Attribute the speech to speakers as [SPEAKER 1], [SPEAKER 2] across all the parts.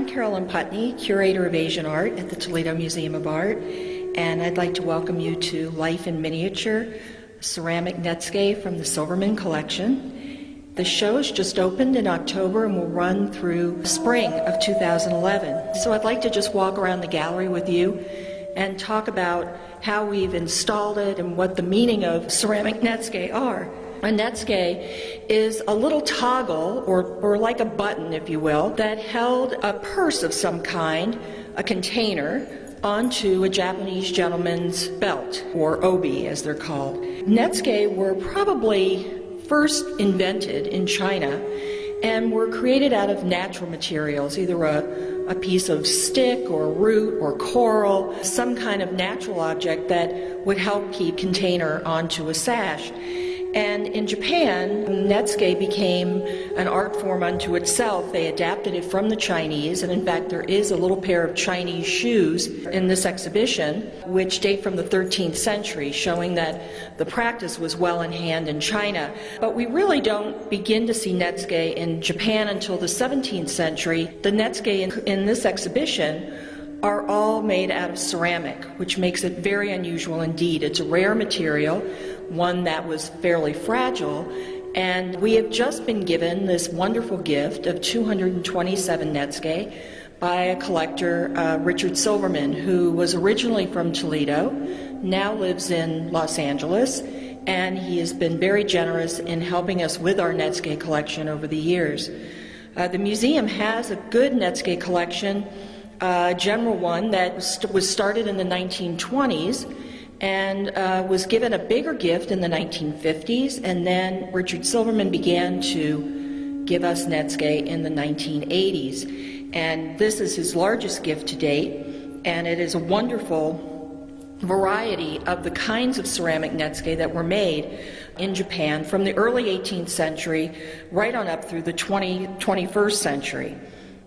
[SPEAKER 1] I'm Carolyn Putney, Curator of Asian Art at the Toledo Museum of Art, and I'd like to welcome you to Life in Miniature, ceramic Netsuke from the Silverman collection. The show has just opened in October and will run through spring of 2011. So I'd like to just walk around the gallery with you and talk about how we've installed it and what the meaning of ceramic Netsuke are. A Netsuke is a little toggle, or like a button, if you will, that held a purse of some kind, a container, onto a Japanese gentleman's belt, or obi as they're called. Netsuke were probably first invented in China and were created out of natural materials, either a piece of stick or root or coral, some kind of natural object that would help keep container onto a sash. And in Japan, Netsuke became an art form unto itself. They adapted it from the Chinese, and in fact there is a little pair of Chinese shoes in this exhibition which date from the 13th century, showing that the practice was well in hand in China. But we really don't begin to see Netsuke in Japan until the 17th century. The Netsuke in this exhibition are all made out of ceramic, which makes it very unusual indeed. It's a rare material, one that was fairly fragile, and we have just been given this wonderful gift of 227 Netsuke by a collector, Richard Silverman, who was originally from Toledo, now lives in Los Angeles, and he has been very generous in helping us with our Netsuke collection over the years. The museum has a good Netsuke collection, a general one that was started in the 1920s and was given a bigger gift in the 1950s, and then Richard Silverman began to give us Netsuke in the 1980s. And this is his largest gift to date, and it is a wonderful variety of the kinds of ceramic Netsuke that were made in Japan from the early 18th century right on up through the 21st century.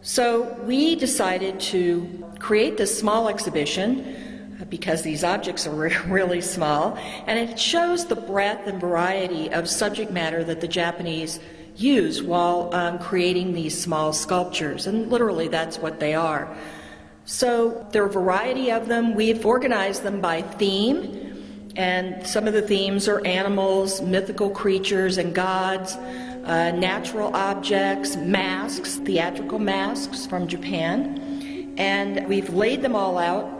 [SPEAKER 1] So we decided to create this small exhibition because these objects are really small, and it shows the breadth and variety of subject matter that the Japanese used while creating these small sculptures, and literally that's what they are. So there are a variety of them. We've organized them by theme, and some of the themes are animals, mythical creatures and gods, natural objects, masks, theatrical masks from Japan, and we've laid them all out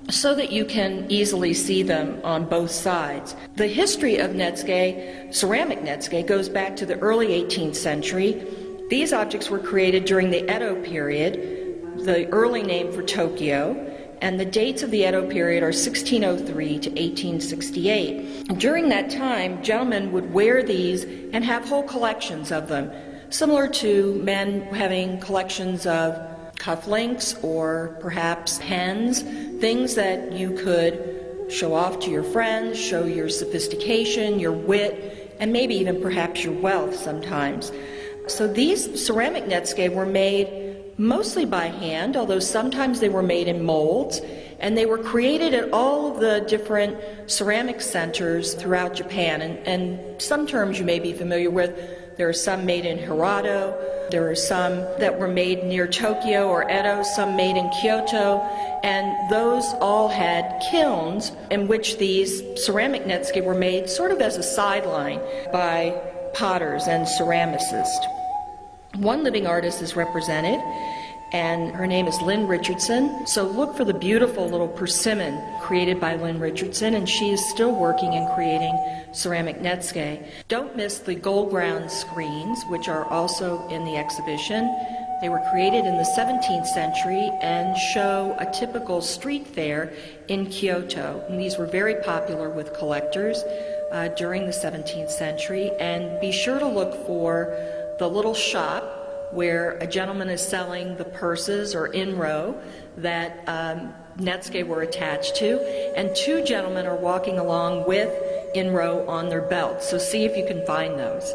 [SPEAKER 1] so that you can easily see them on both sides. The history of Netsuke, ceramic Netsuke, goes back to the early 18th century. These objects were created during the Edo period, the early name for Tokyo, and the dates of the Edo period are 1603 to 1868. During that time, gentlemen would wear these and have whole collections of them, similar to men having collections of cufflinks or perhaps pens, things that you could show off to your friends, show your sophistication, your wit, and maybe even perhaps your wealth sometimes. So these ceramic Netsuke were made mostly by hand, although sometimes they were made in molds, and they were created at all of the different ceramic centers throughout Japan. And some terms you may be familiar with. There are some made in Hirado, there are some that were made near Tokyo or Edo, some made in Kyoto, and those all had kilns in which these ceramic Netsuke were made sort of as a sideline by potters and ceramicists. One living artist is represented, and her name is Lynn Richardson. So look for the beautiful little persimmon created by Lynn Richardson, and she is still working and creating ceramic Netsuke. Don't miss the gold ground screens, which are also in the exhibition. They were created in the 17th century and show a typical street fair in Kyoto. And these were very popular with collectors during the 17th century. And be sure to look for the little shop where a gentleman is selling the purses or inro that Netsuke were attached to, and two gentlemen are walking along with inro on their belts. So see if you can find those.